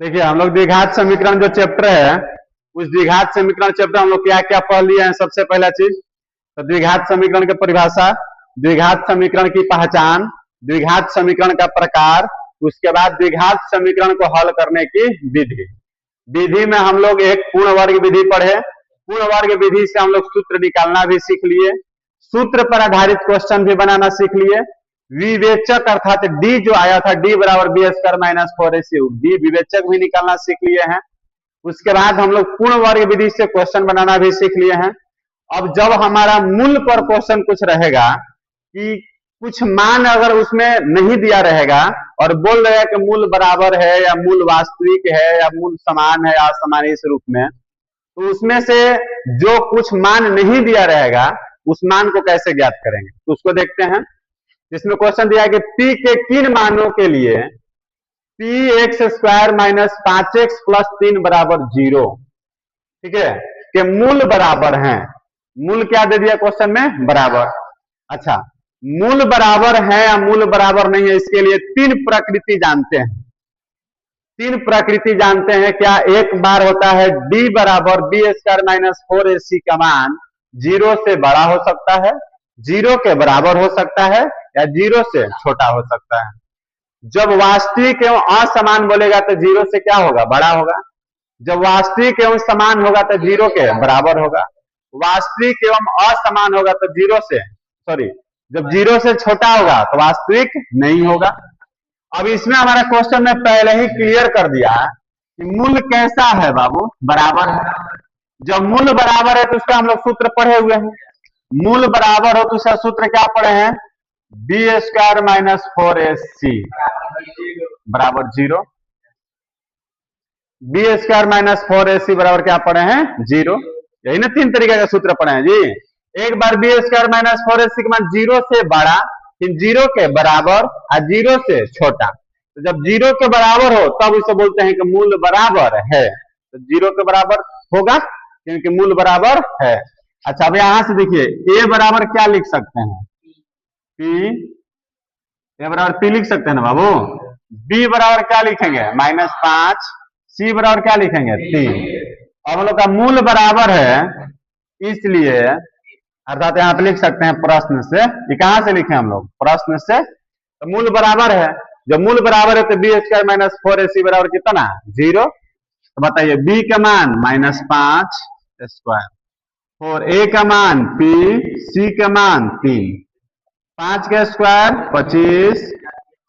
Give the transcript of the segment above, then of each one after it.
देखिए हम लोग द्विघात समीकरण जो चैप्टर है, उस द्विघात समीकरण चैप्टर हम लोग क्या क्या पढ़ लिए हैं। सबसे पहला चीज तो द्विघात समीकरण की परिभाषा, द्विघात समीकरण की पहचान, द्विघात समीकरण का प्रकार, उसके बाद द्विघात समीकरण को हल करने की विधि। विधि में हम लोग एक पूर्ण वर्ग विधि पढ़े। पूर्ण वर्ग विधि से हम लोग सूत्र निकालना भी सीख लिए, सूत्र पर आधारित क्वेश्चन भी बनाना सीख लिए। विवेचक अर्थात डी जो आया था, डी बराबर B square minus 4ac, D विवेचक भी निकालना सीख लिए हैं। उसके बाद हम लोग पूर्ण वर्ग विधि से क्वेश्चन बनाना भी सीख लिए हैं। अब जब हमारा मूल पर क्वेश्चन कुछ रहेगा कि कुछ मान अगर उसमें नहीं दिया रहेगा और बोल रहे हैं कि मूल बराबर है या मूल वास्तविक है या मूल समान है या असमान इस रूप में, तो उसमें से जो कुछ मान नहीं दिया रहेगा उस मान को कैसे ज्ञात करेंगे, तो उसको देखते हैं। इसमें क्वेश्चन दिया है कि p के किन मानों के लिए px square minus 5x plus 3 बराबर 0, ठीक है, कि मूल बराबर हैं। मूल क्या दे दिया क्वेश्चन में? बराबर। अच्छा, मूल बराबर है या मूल बराबर नहीं है, इसके लिए तीन प्रकृति जानते हैं। तीन प्रकृति जानते हैं क्या? एक बार होता है d बराबर बी स्क्वायर माइनस 4ac का मान 0 से बड़ा हो सकता है, 0 के बराबर हो सकता है या 0 से छोटा हो सकता है। जब वास्तविक एवं असमान बोलेगा तो 0 से क्या होगा? बड़ा होगा। जब वास्तविक एवं समान होगा तो 0 के बराबर होगा। वास्तविक एवं असमान होगा तो 0 से जब 0 से छोटा होगा तो वास्तविक नहीं होगा। अब इसमें हमारा क्वेश्चन में पहले ही क्लियर कर दिया कि मूल कैसा है बाबू? बराबर है। जब मूल बराबर है तो उसका हम लोग सूत्र पढ़े हुए हैं। मूल बराबर हो तो उसका सूत्र क्या पढ़े हैं? बी स्क्वायर माइनस 4ac बराबर 0। बी स्क्वायर माइनस 4ac बराबर क्या पढ़े हैं? 0। यही ना तीन तरीके का सूत्र पढ़े हैं जी। एक बार बी स्क्वायर माइनस 4ac का मान 0 से बड़ा, फिर 0 के बराबर और 0 से छोटा। तो जब 0 के बराबर हो तब इसे बोलते हैं कि मूल बराबर है। तो 0 के बराबर होगा क्योंकि मूल बराबर है। अच्छा, अब यहां से देखिए a बराबर क्या लिख सकते हैं? p, a बराबर p लिख सकते हैं ना बाबू। b बराबर क्या लिखेंगे? -5। c बराबर क्या लिखेंगे? 3। अब हम लोग का मूल बराबर है, इसलिए अर्थात यहाँ पे लिख सकते हैं प्रश्न से। ये कहां से लिखे हम लोग? प्रश्न से। तो मूल बराबर है, जब मूल बराबर है तो बी स्क्वायर माइनस 4ac बराबर कितना? 0। तो बताइए b का मान -5 स्क्वायर और a का मान p, c का मान 3, 5 का स्क्वायर 25,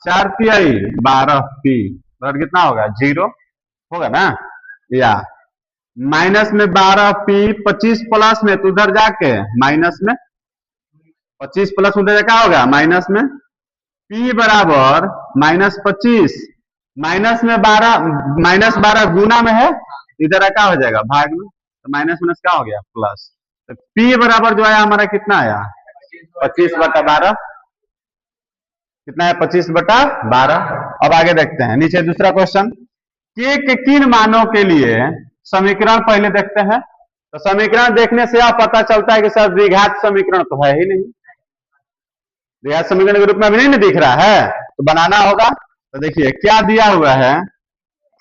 4 तिहाई 12p बराबर कितना होगा? 0 होगा ना। या माइनस में 12p, 25 प्लस में तो उधर जाके माइनस में, 25 प्लस उधर क्या होगा? माइनस में। p बराबर -25, माइनस में 12 गुना में है, इधर क्या हो जाएगा? भाग में। तो माइनस माइनस क्या हो गया? प्लस। तो p बराबर जो आया हमारा कितना आया? 25/12। कितना है? 25/12। अब आगे देखते हैं नीचे दूसरा क्वेश्चन। k के किन मानों के लिए समीकरण पहले देखते हैं। तो समीकरण देखने से आप पता चलता है कि सर द्विघात समीकरण तो है ही नहीं, द्विघात समीकरण के रूप में भी नहीं दिख रहा है, तो बनाना होगा। तो देखिए क्या दिया हुआ है?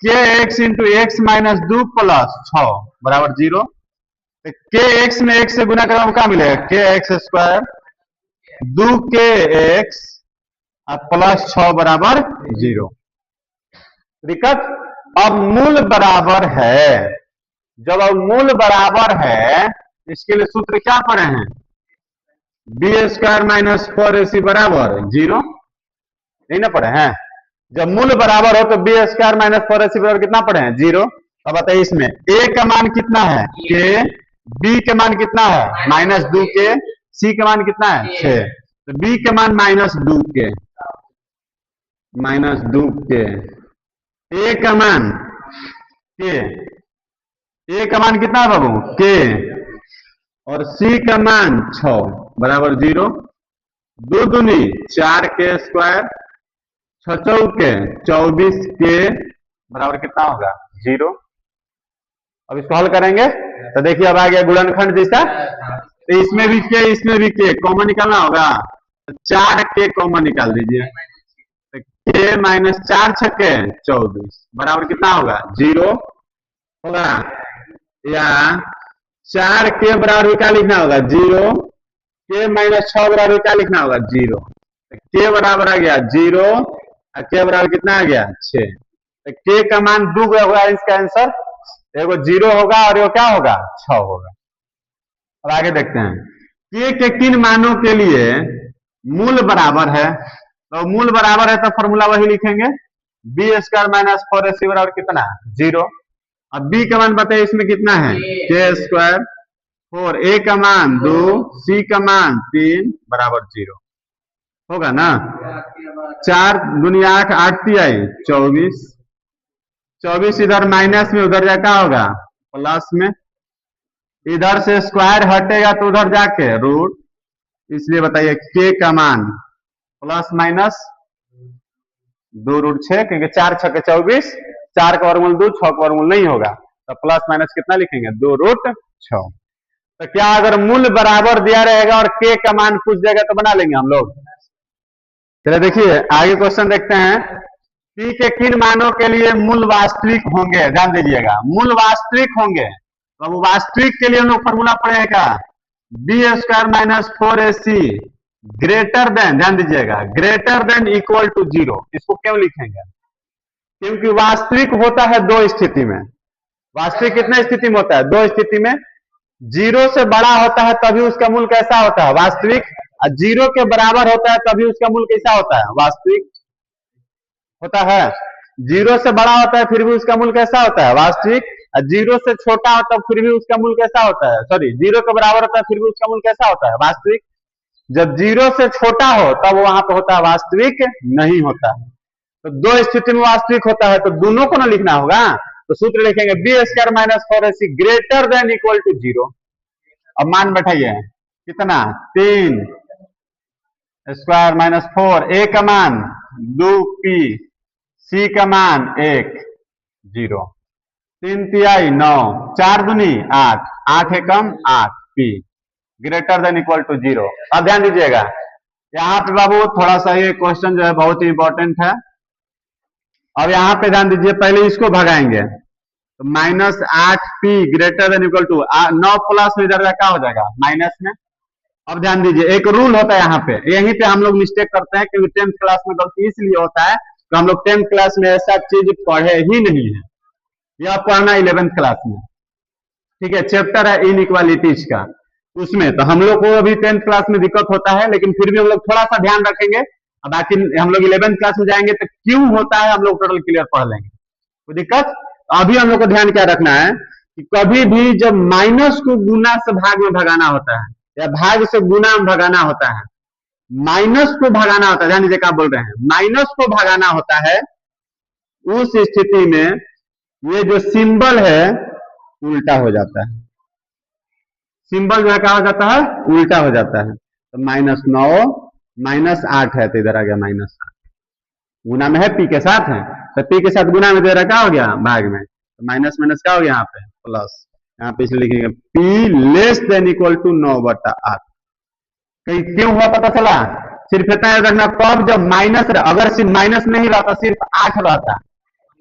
kx into x minus 2 plus 6 बराबर 0। kx में x से गुना करें क्या मिलेगा? kx स्क्वायर 2kx प्लस 6 बराबर 0। दिक्कत? अब मूल बराबर है, जब अब मूल बराबर है इसके लिए सूत्र क्या पढ़े हैं? बी स्क्वायर माइनस 4ac बराबर 0, नहीं ना पढ़े हैं? जब मूल बराबर हो तो बी स्क्वायर माइनस 4ac बराबर कितना पढ़े हैं? 0। अब बताइए इसमें a का मान कितना है? k, b का मान कितना है? -2k, c का मान कितना है? 6। तो b का मान -2k, a का मान k, a का मान कितना है बाबू? k, और c का मान 6 बराबर 0। 2 दूनी 4k स्क्वायर, 6 चौके 24k बराबर कितना होगा? 0। अब इसको हल करेंगे तो देखिए अब आ गया गुणनखंड जैसा। तो इसमें भी k कॉमन निकालना होगा, तो 4k कॉमन निकाल दीजिए। तो k माइनस 4×6 = 24 बराबर कितना होगा 0 होगा, या 4k बराबर क्या लिखना होगा 0, k माइनस 6 बराबर क्या लिखना होगा 0, k बराबर आ गया 0 और k बराबर कितना आ गया 6, तो k का मान 2 होगा, इसका आंसर एगो 0 होगा और एगो क्या होगा 6 होगा। अब आगे देखते हैं k के किन मानों के लिए मूल बराबर है, तो मूल बराबर है तो फॉर्मूला वही लिखेंगे b² माइनस 4ac बराबर कितना 0, अब b का मान बताइए इसमें कितना है k², 4 a का मान 2 c का मान 3 बराबर 0 होगा ना, 4 दूनी 8 8 तिहाई 24, 24 इधर माइनस में उधर जाकर होगा प्लस में, इधर से स्क्वायर हटेगा तो उधर जाके रूट, इसलिए बताइए k का मान प्लस माइनस 2√6, क्योंकि 4×6 = 24, 4 का वर्गमूल 2, 6 का वर्गमूल नहीं होगा, तो प्लस माइनस कितना लिखेंगे 2√6। तो क्या अगर मूल बराबर दिया रहेगा और k का मान पूछ देगा तो बना लेंगे हम लोग। चलिए देखिए आगे क्वेश्चन देखते हैं, p के किन मानों के लिए मूल वास्तविक होंगे, ध्यान दीजिएगा मूल वास्तविक होंगे, तो वास्तविक के लिए हम लोग फॉर्मूला पढ़ेगा b² minus 4ac greater then, ध्यान दीजिएगा ग्रेटर देन इक्वल टू 0, इसको क्यों लिखेंगे, क्योंकि वास्तविक होता है दो स्थिति में, वास्तविक कितने स्थिति में होता है दो स्थिति में, 0 से बड़ा होता है तभी उसका मूल कैसा होता है वास्तविक, और 0 के बराबर होता है तभी उसका मूल कैसा होता है वास्तविक होता है, 0 से बड़ा होता है फिर भी उसका मूल कैसा होता है वास्तविक, और 0 से छोटा होता है फिर भी उसका मूल कैसा होता है, सॉरी 0 के बराबर होता है फिर भी उसका मूल कैसा होता है वास्तविक, जब 0 से छोटा हो तब वहां पे होता है वास्तविक नहीं होता है, तो दो स्थिति में वास्तविक होता है तो दोनों को ना लिखना होगा, तो सूत्र लिखेंगे b² minus 4ac greater than equal to 0, अब मान बैठाइए कितना 3² माइनस 4, a का मान 2p, c का मान 1 0, 3 तिहाई 9, 4 दूनी 8, 8 एकम 8p greater than equal to 0। अब ध्यान दीजिएगा यहाँ पे बाबू थोड़ा सा ये क्वेश्चन जो है बहुत ही इंपॉर्टेंट है, अब यहाँ पे ध्यान दीजिए पहले इसको भगाएंगे तो -8p greater than equal to 9 plus में इधर क्या हो जाएगा माइनस में। अब ध्यान दीजिए एक रूल होता है यहाँ पे, यहीं पे हम लोग मिस्टेक करते हैं क्योंकि 10th क्लास में गलती इसलिए होता है कि हम लोग 10th क्लास में ऐसा चीज पढ़े ही नहीं है, यह पढ़ना 11th क्लास में, ठीक है चैप्टर है इनइक्वालिटीज का, उसमें तो हम लोग को अभी 10th क्लास में दिक्कत होता है, लेकिन फिर भी हम लोग थोड़ा सा ध्यान रखेंगे, बाकी हम लोग 11th क्लास में जाएंगे तो क्यों होता है हम लोग टोटल क्लियर पढ़ लेंगे, कोई दिक्कत। अभी हम लोग को ध्यान क्या रखना है कि कभी भी जब माइनस को गुना से भाग में भगाना होता है या भाग से गुना में भगाना होता है, माइनस को भगाना होता है, ध्यान दीजिए क्या बोल रहे हैं, माइनस को भगाना होता है, उस स्थिति में ये जो सिंबल है उल्टा हो जाता है, सिंबल जो है क्या हो जाता है उल्टा हो जाता है, तो -9 -8 है तो इधर आ गया -8, गुना में है p के साथ है तो p के साथ गुना में दे रहा क्या हो गया भाग में, तो माइनस माइनस क्या हो गया यहाँ पे प्लस, यहाँ पे इसलिए लिखेंगे p less than equal to 9/8, कहीं क्यों हुआ पता चला, सिर्फ इतना याद रखना कब जब माइनस, अगर सिर्फ माइनस नहीं रहता सिर्फ 8 रहता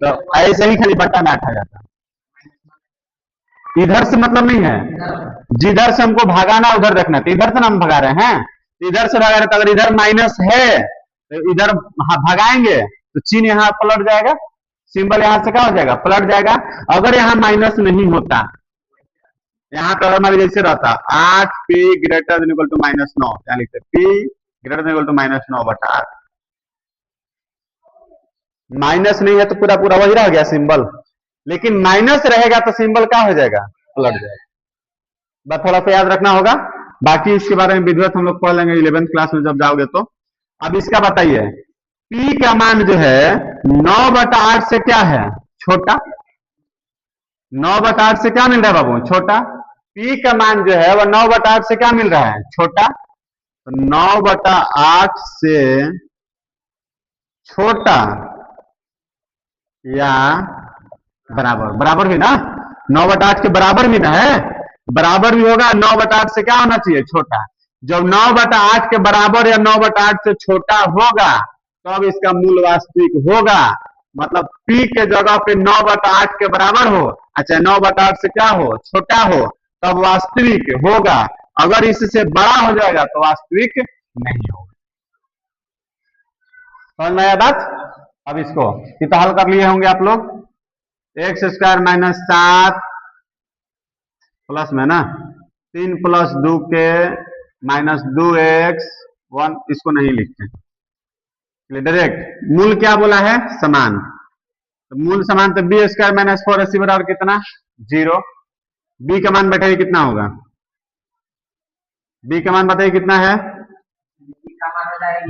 तो ऐसे ही खाली बट्टा में 8 आ जाता, इधर से मतलब नहीं है, जिधर से हमको भगाना उधर रखना, तो इधर से ना हम भगा रहे हैं, इधर से भगा रहे तो अगर इधर माइनस है तो इधर भगाएंगे तो चिन्ह यहाँ पलट जाएगा, सिंबल यहाँ से क्या हो जाएगा पलट जाएगा, अगर यहाँ माइनस नहीं होता यहाँ पर हमारे जैसे रहता 8p greater than equal to -9, क्या लिखते p greater than equal to -9/8, minus नहीं है तो पूरा पूरा वही रह गया सिंबल, लेकिन माइनस रहेगा तो सिंबल क्या हो जाएगा पलट जाएगा, बस थोड़ा सा याद रखना होगा, बाकी इसके बारे में विधिवत हम लोग पढ़ लेंगे 11th क्लास में जब जाओगे तो। अब इसका बताइए p का मान जो है 9/8 से क्या है छोटा, 9/8 से क्या मिल रहा है बाबू छोटा, p का मान जो है वह 9/8 से क्या मिल रहा है छोटा, तो 9/8 से छोटा या बराबर, बराबर भी ना 9/8 के बराबर भी ना है, बराबर भी होगा 9/8 से क्या होना चाहिए छोटा, जब 9/8 के बराबर या 9/8 से छोटा होगा तब इसका मूल वास्तविक होगा। मतलब p के जगह पे 9/8 के बराबर हो, अच्छा 9/8 से क्या हो, छोटा हो, तब वास्तविक होगा। अगर इससे बड़ा हो जाएगा तो वास्तविक नहीं होगा। समझ में आया बात? अब इसको कितना हल कर लिए होंगे आप लोग? x² - 7 प्लस में ना 3 + 2 के -2x 1, इसको नहीं लिखते डायरेक्ट। मूल क्या बोला है? समान। तो मूल समान तो b² - 4ac बराबर कितना? 0। b का मान बताइए कितना होगा? b का मान बताइए कितना है?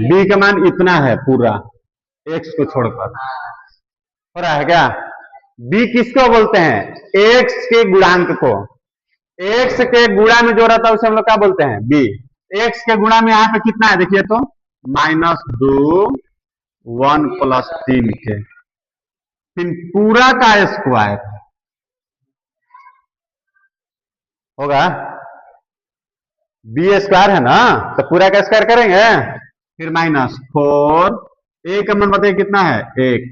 b का मान इतना है पूरा, x को छोड़कर। हो रहा है क्या? b किसको बोलते हैं? x के गुणांक को। x के गुणा में जो रहता है उसे हम लोग क्या बोलते हैं? b। x के गुणा में यहाँ पे कितना है देखिए तो, -2 1 + 3 के, फिर पूरा का स्क्वायर होगा। b² है ना, तो पूरा का स्क्वायर करेंगे, फिर -4। a का मान बताइए कितना है? 1।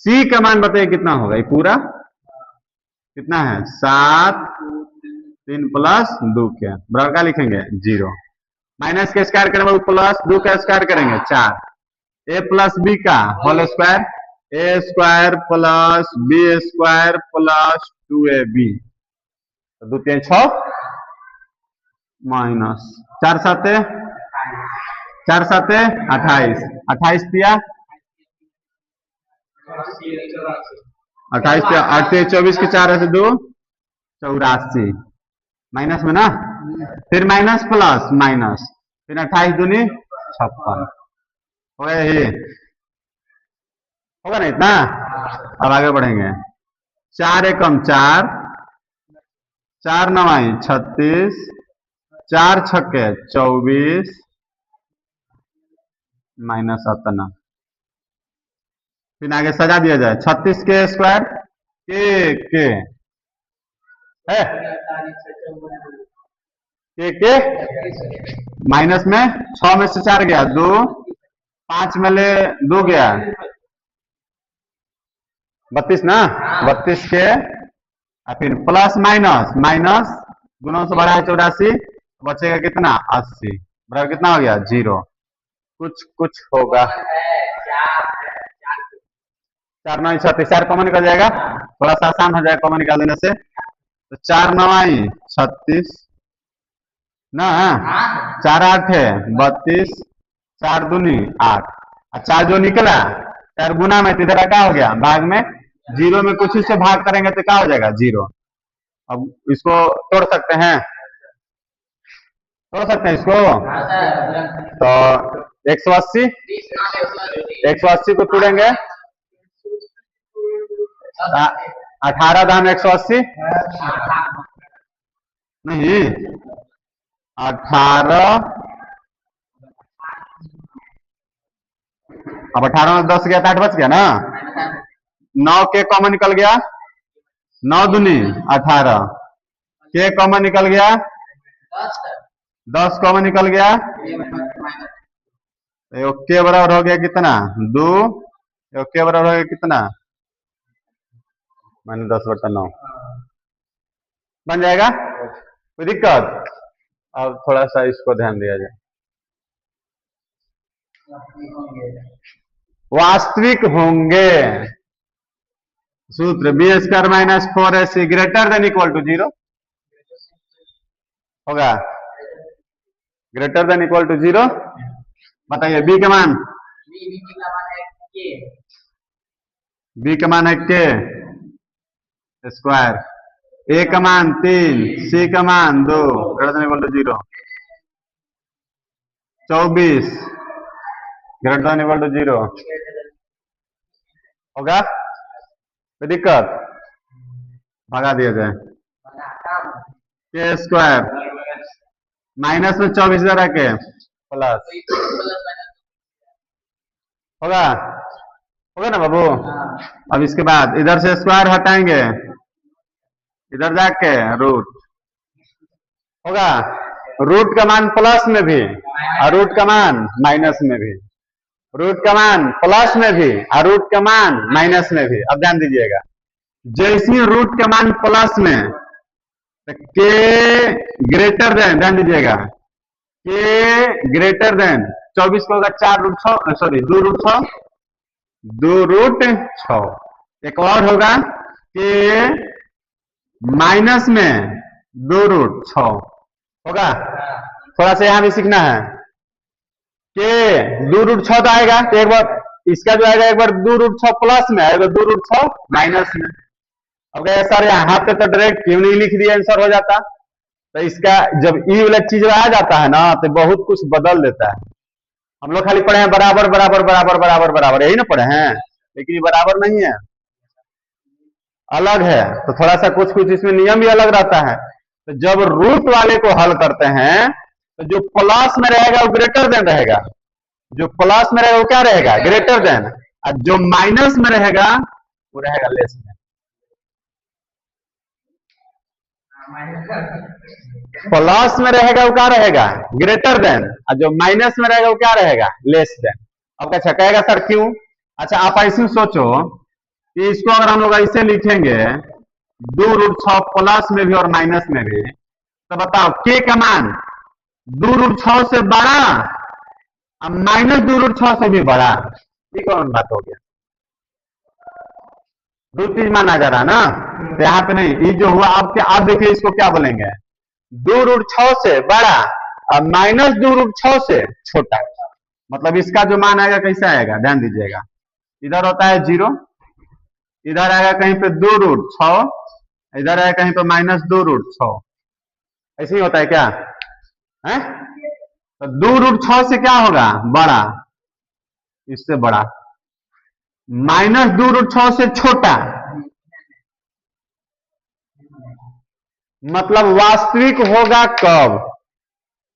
c का मान बताइए कितना होगा? ये पूरा कितना है? 7 3 + 2 के बराबर क्या लिखेंगे? 0। माइनस के स्क्वायर करेंगे +2 का स्क्वायर करेंगे 4। a + b का whole square, a² + b² + 2ab, 2 3 6 minus 4 7 28, 28 दिया 28 दिया 8 24 के 4 है 2 84 माइनस में ना, फिर माइनस प्लस माइनस, फिर 28 दूनी 56 हो गया। ये होगा ना इतना? अब आगे बढ़ेंगे। 4 एकम 4, 4 9 36, 4 छक्के 24 माइनस 17। फिर आगे सजा दिया जाए 36 के स्क्वायर के है के माइनस में 6 में से 4 गया 2, 5 में ले 2 गया 32 ना, 32 के फिर प्लस माइनस माइनस दोनों से बड़ा है 84, बचेगा कितना? 80 बराबर कितना हो गया? 0। कुछ कुछ होगा 4 9 36, 4 कॉमन निकल जाएगा, थोड़ा सा आसान हो जाएगा कॉमन निकाल देने से। तो 4 9 36 ना, 4 8 है 32, 4 दूनी 8, 4 जो निकला 4 गुना में इधर क्या हो गया? भाग में 0 में कुछ से भाग करेंगे तो क्या हो जाएगा? 0। अब इसको तोड़ सकते हैं, तोड़ सकते हैं इसको। तो 180 180 को तोड़ेंगे 18 दाम 180 नहीं 18, अब 18 में 10 गया तो 8 बच गया ना, 9 के कॉमन निकल गया, 9 दूनी 18 के कॉमन निकल गया, 10 कॉमन निकल गया, के बराबर हो गया कितना? 2। के बराबर हो गया कितना? -10/9 बन जाएगा। कोई दिक्कत? अब थोड़ा सा इसको ध्यान दिया जाए। वास्तविक होंगे, सूत्र b² - 4ac > 0 होगा। > 0 बताइए b का मान? b का मान है के स्क्वायर, a का मान 3, c का मान 2 > 0, 24 > 0 होगा। कोई दिक्कत? भगा दिया जाए के स्क्वायर माइनस में 24 जरा के प्लस होगा, होगा ना बाबू? अब इसके बाद इधर से स्क्वायर हटाएंगे, इधर जाके रूट होगा। रूट का मान प्लस में भी और रूट का मान माइनस में भी रूट का मान प्लस में भी और रूट का मान माइनस में भी। अब ध्यान दीजिएगा, जैसे रूट का मान प्लस में तो के ग्रेटर देन, ध्यान दीजिएगा, के ग्रेटर देन 24 को होगा 4 रूट 6, सॉरी 2 रूट 6, 2 रूट 6। एक और होगा के माइनस में 2 रूट 6 होगा। थोड़ा सा यहां भी सीखना है कि 2 रूट 6 तो आएगा, तो एक बार इसका जो आएगा, एक बार 2 रूट 6 प्लस में आएगा, 2 रूट 6 माइनस में। अब सर यहाँ पे तो डायरेक्ट क्यों नहीं लिख दिया, आंसर हो जाता। तो इसका जब ई वाला चीज आ जाता है ना तो बहुत कुछ बदल देता है। हम लोग खाली पढ़े हैं बराबर बराबर बराबर बराबर बराबर, यही ना पढ़े हैं, लेकिन ये बराबर नहीं है, अलग है। तो थोड़ा सा कुछ कुछ इसमें नियम भी अलग रहता है। तो जब रूट वाले को हल करते हैं तो जो प्लस में रहेगा वो ग्रेटर देन रहेगा, जो प्लस में रहेगा वो क्या रहेगा, ग्रेटर देन, और जो माइनस में रहेगा वो रहेगा लेस देन। प्लस में रहेगा वो क्या रहेगा, ग्रेटर देन, और जो माइनस में रहेगा वो क्या रहेगा, लेस देन। अब अच्छा कहेगा सर क्यों? अच्छा आप ऐसे सोचो कि इसको अगर हम लोग ऐसे लिखेंगे 2 रूट 6 प्लस में भी और माइनस में भी, तो बताओ के का मान 2 रूट 6 से बड़ा और माइनस 2 रूट 6 से भी बड़ा, ये कौन बात हो गया? दो चीज माना जा रहा है ना, तो यहाँ पे नहीं, ये जो हुआ आपके, आप देखिए इसको क्या बोलेंगे, 2 रूट 6 से बड़ा और माइनस 2 रूट 6 से छोटा। मतलब इसका जो मान आएगा कैसा आएगा, ध्यान दीजिएगा, इधर होता है 0, इधर आएगा कहीं पे 2 रूट 6, इधर आएगा कहीं पे माइनस 2 रूट 6, ऐसे ही होता है क्या है? तो 2 रूट 6 से क्या होगा, बड़ा, इससे बड़ा, माइनस 2 रूट 6 से छोटा, मतलब वास्तविक होगा कब,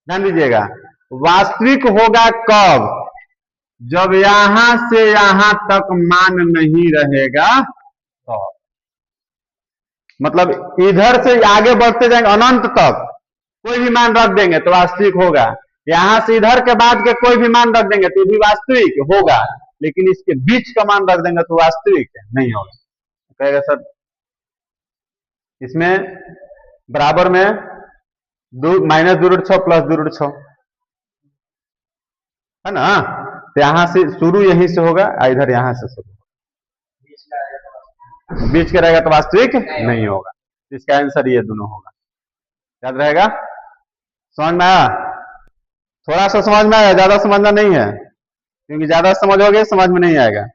ध्यान दीजिएगा, वास्तविक होगा कब, जब यहां से यहां तक मान नहीं रहेगा तो। मतलब इधर से आगे बढ़ते जाएंगे अनंत तक, कोई भी मान रख देंगे तो वास्तविक होगा, यहां से इधर के बाद के कोई भी मान रख देंगे तो भी वास्तविक होगा, लेकिन इसके बीच का मान रख देंगे तो वास्तविक नहीं होगा। कहेगा सर इसमें बराबर में माइनस 2 रूट 6 प्लस 2 रूट 6 है ना, तो यहां से शुरू यहीं से होगा, इधर यहां से शुरू, बीच का रहेगा तो वास्तविक नहीं होगा। इसका आंसर ये दोनों होगा, याद रहेगा। समझ में आया? थोड़ा सा समझ में आया, ज्यादा समझना नहीं है, क्योंकि ज्यादा समझोगे समझ में नहीं आएगा।